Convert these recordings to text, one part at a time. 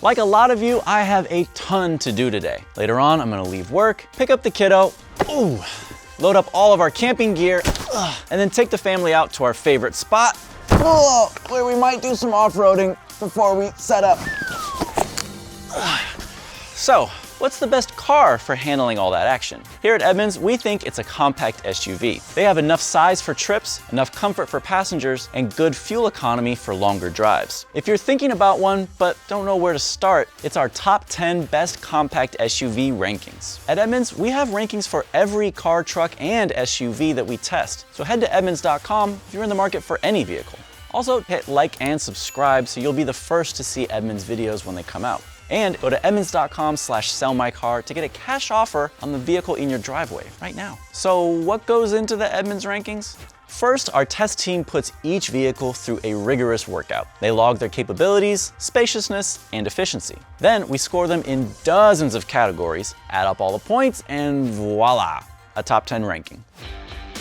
Like a lot of you, I have a ton to do today. Later on, I'm gonna leave work, pick up the kiddo, load up all of our camping gear, and then take the family out to our favorite spot, where we might do some off-roading before we set up. So, what's the best car for handling all that action? Here at Edmunds, we think it's a compact SUV. They have enough size for trips, enough comfort for passengers, and good fuel economy for longer drives. If you're thinking about one but don't know where to start, it's our top 10 best compact SUV rankings. At Edmunds, we have rankings for every car, truck, and SUV that we test. So head to Edmunds.com if you're in the market for any vehicle. Also, hit like and subscribe so you'll be the first to see Edmunds videos when they come out. And go to Edmunds.com/sellmycar to get a cash offer on the vehicle in your driveway right now. So what goes into the Edmunds rankings? First, our test team puts each vehicle through a rigorous workout. They log their capabilities, spaciousness, and efficiency. Then we score them in dozens of categories, add up all the points, and voila, a top 10 ranking.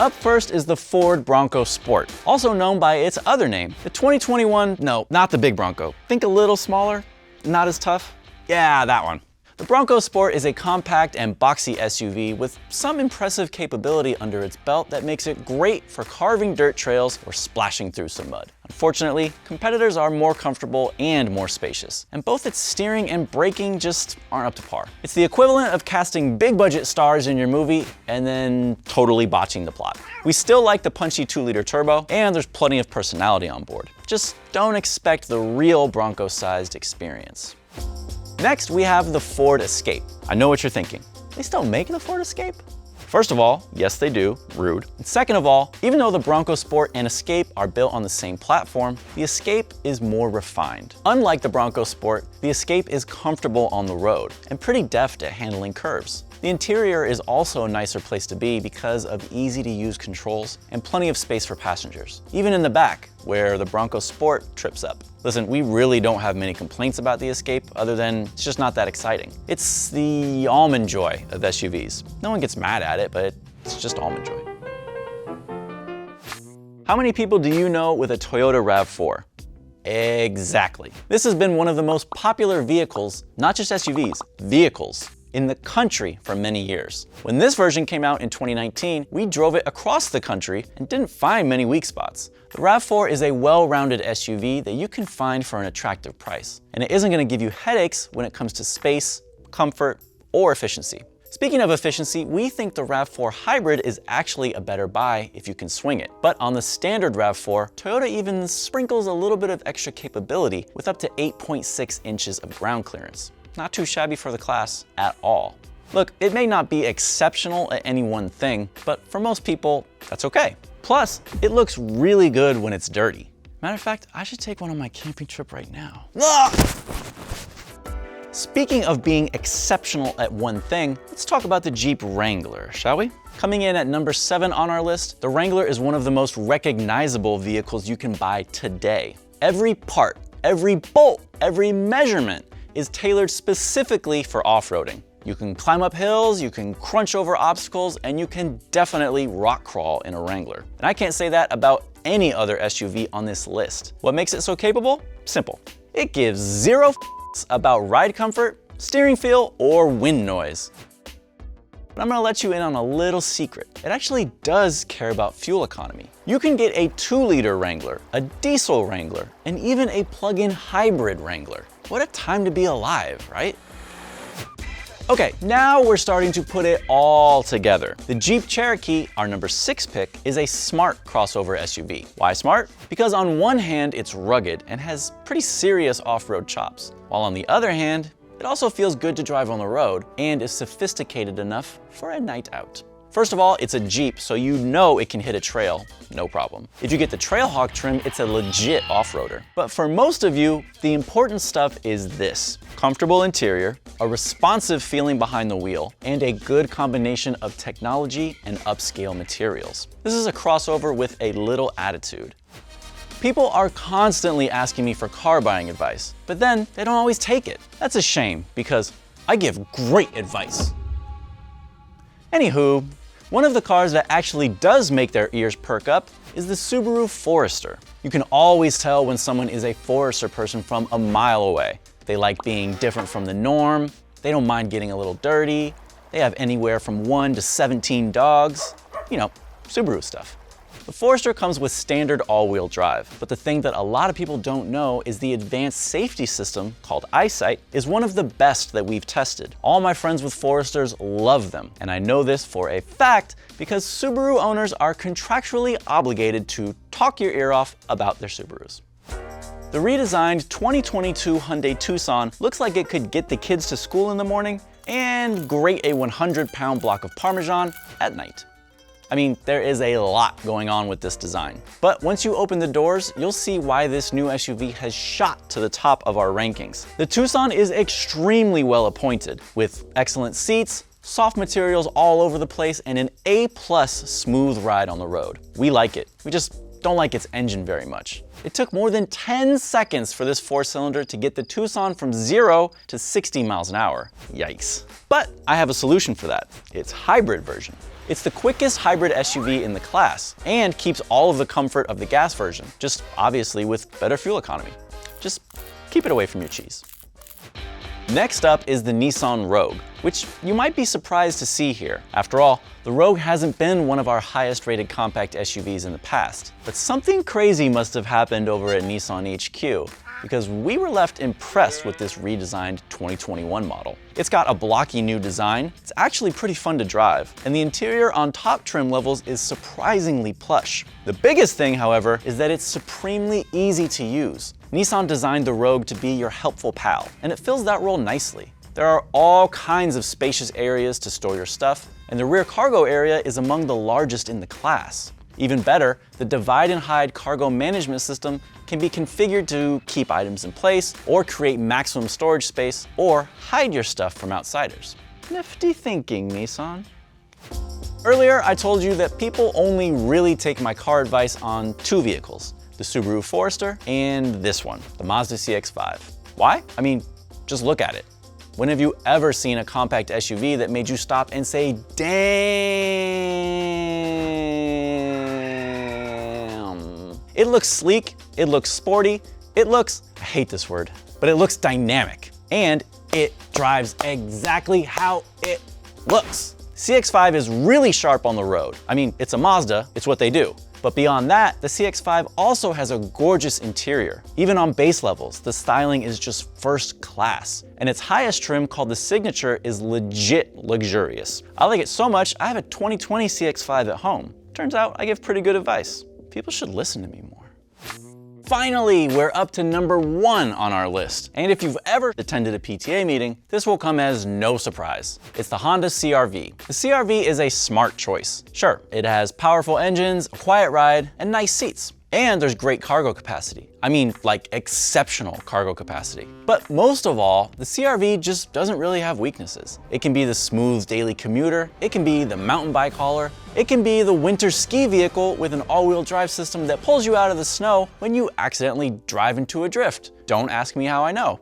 Up first is the Ford Bronco Sport, also known by its other name, the 2021, no, not the big Bronco. Think a little smaller, not as tough. Yeah, that one. The Bronco Sport is a compact and boxy SUV with some impressive capability under its belt that makes it great for carving dirt trails or splashing through some mud. Unfortunately, competitors are more comfortable and more spacious, and both its steering and braking just aren't up to par. It's the equivalent of casting big budget stars in your movie and then totally botching the plot. We still like the punchy 2-liter turbo, and there's plenty of personality on board. Just don't expect the real Bronco-sized experience. Next, we have the Ford Escape. I know what you're thinking. They still make the Ford Escape? First of all, yes they do, rude. And second of all, even though the Bronco Sport and Escape are built on the same platform, the Escape is more refined. Unlike the Bronco Sport, the Escape is comfortable on the road and pretty deft at handling curves. The interior is also a nicer place to be because of easy to use controls and plenty of space for passengers. Even in the back, where the Bronco Sport trips up. Listen, we really don't have many complaints about the Escape other than it's just not that exciting. It's the almond joy of SUVs. No one gets mad at it, but it's just almond joy. How many people do you know with a Toyota RAV4? Exactly. This has been one of the most popular vehicles, not just SUVs, vehicles in the country for many years. When this version came out in 2019, we drove it across the country and didn't find many weak spots. The RAV4 is a well-rounded SUV that you can find for an attractive price, and it isn't going to give you headaches when it comes to space, comfort, or efficiency. Speaking of efficiency, we think the RAV4 Hybrid is actually a better buy if you can swing it. But on the standard RAV4, Toyota even sprinkles a little bit of extra capability with up to 8.6 inches of ground clearance. Not too shabby for the class at all. Look, it may not be exceptional at any one thing, but for most people, that's okay. Plus, it looks really good when it's dirty. Matter of fact, I should take one on my camping trip right now. Speaking of being exceptional at one thing, let's talk about the Jeep Wrangler, shall we? Coming in at number 7 on our list, the Wrangler is one of the most recognizable vehicles you can buy today. Every part, every bolt, every measurement is tailored specifically for off-roading. You can climb up hills, you can crunch over obstacles, and you can definitely rock crawl in a Wrangler. And I can't say that about any other SUV on this list. What makes it so capable? Simple. It gives zero f***s about ride comfort, steering feel, or wind noise. But I'm gonna let you in on a little secret. It actually does care about fuel economy. You can get a 2-liter Wrangler, a diesel Wrangler, and even a plug-in hybrid Wrangler. What a time to be alive, right? Okay, now we're starting to put it all together. The Jeep Cherokee, our number 6 pick, is a smart crossover SUV. Why smart? Because on one hand, it's rugged and has pretty serious off-road chops, while on the other hand, it also feels good to drive on the road and is sophisticated enough for a night out. First of all, it's a Jeep, so you know it can hit a trail, no problem. If you get the Trailhawk trim, it's a legit off-roader. But for most of you, the important stuff is this: comfortable interior, a responsive feeling behind the wheel, and a good combination of technology and upscale materials. This is a crossover with a little attitude. People are constantly asking me for car buying advice, but then they don't always take it. That's a shame, because I give great advice. Anywho, one of the cars that actually does make their ears perk up is the Subaru Forester. You can always tell when someone is a Forester person from a mile away. They like being different from the norm. They don't mind getting a little dirty. They have anywhere from 1 to 17 dogs. You know, Subaru stuff. The Forester comes with standard all-wheel drive, but the thing that a lot of people don't know is the advanced safety system, called EyeSight, is one of the best that we've tested. All my friends with Foresters love them, and I know this for a fact because Subaru owners are contractually obligated to talk your ear off about their Subarus. The redesigned 2022 Hyundai Tucson looks like it could get the kids to school in the morning and grate a 100-pound block of Parmesan at night. I mean, there is a lot going on with this design. But once you open the doors, you'll see why this new SUV has shot to the top of our rankings. The Tucson is extremely well appointed, with excellent seats, soft materials all over the place, and an A+ smooth ride on the road. We like it. We just don't like its engine very much. It took more than 10 seconds for this 4-cylinder to get the Tucson from 0 to 60 miles an hour. Yikes. But I have a solution for that. Its hybrid version. It's the quickest hybrid SUV in the class and keeps all of the comfort of the gas version, just obviously with better fuel economy. Just keep it away from your cheese. Next up is the Nissan Rogue, which you might be surprised to see here. After all, the Rogue hasn't been one of our highest rated compact SUVs in the past. But something crazy must have happened over at Nissan HQ, because we were left impressed with this redesigned 2021 model. It's got a blocky new design, it's actually pretty fun to drive, and the interior on top trim levels is surprisingly plush. The biggest thing, however, is that it's supremely easy to use. Nissan designed the Rogue to be your helpful pal, and it fills that role nicely. There are all kinds of spacious areas to store your stuff, and the rear cargo area is among the largest in the class. Even better, the divide and hide cargo management system can be configured to keep items in place, or create maximum storage space, or hide your stuff from outsiders. Nifty thinking, Nissan. Earlier, I told you that people only really take my car advice on 2 vehicles, the Subaru Forester and this one, the Mazda CX-5. Why? I mean, just look at it. When have you ever seen a compact SUV that made you stop and say, damn? It looks sleek, it looks sporty, it looks, I hate this word, but it looks dynamic. And it drives exactly how it looks. CX-5 is really sharp on the road. I mean, it's a Mazda, it's what they do. But beyond that, the CX-5 also has a gorgeous interior. Even on base levels, the styling is just first class. And its highest trim, called the Signature, is legit luxurious. I like it so much, I have a 2020 CX-5 at home. Turns out I give pretty good advice. People should listen to me more. Finally, we're up to number 1 on our list. And if you've ever attended a PTA meeting, this will come as no surprise. It's the Honda CR-V. The CR-V is a smart choice. Sure, it has powerful engines, a quiet ride, and nice seats. And there's great cargo capacity. I mean, like exceptional cargo capacity. But most of all, the CR-V just doesn't really have weaknesses. It can be the smooth daily commuter, it can be the mountain bike hauler, it can be the winter ski vehicle with an all-wheel drive system that pulls you out of the snow when you accidentally drive into a drift. Don't ask me how I know.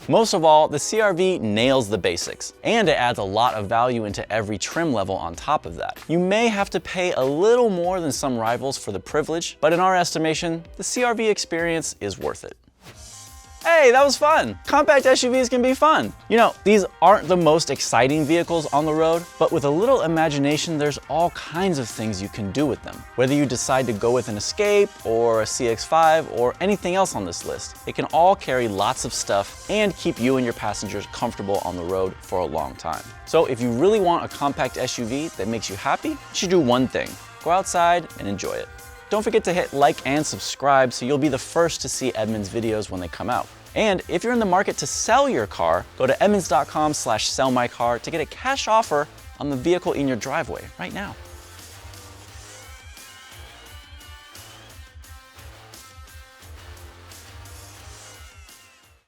Most of all, the CR-V nails the basics, and it adds a lot of value into every trim level on top of that. You may have to pay a little more than some rivals for the privilege, but in our estimation, the CR-V experience is worth it. Hey, that was fun! Compact SUVs can be fun. You know, these aren't the most exciting vehicles on the road, but with a little imagination, there's all kinds of things you can do with them. Whether you decide to go with an Escape, or a CX-5, or anything else on this list, it can all carry lots of stuff and keep you and your passengers comfortable on the road for a long time. So if you really want a compact SUV that makes you happy, you should do one thing: go outside and enjoy it. Don't forget to hit like and subscribe so you'll be the first to see Edmunds videos when they come out. And if you're in the market to sell your car, go to edmunds.com/sellmycar to get a cash offer on the vehicle in your driveway right now.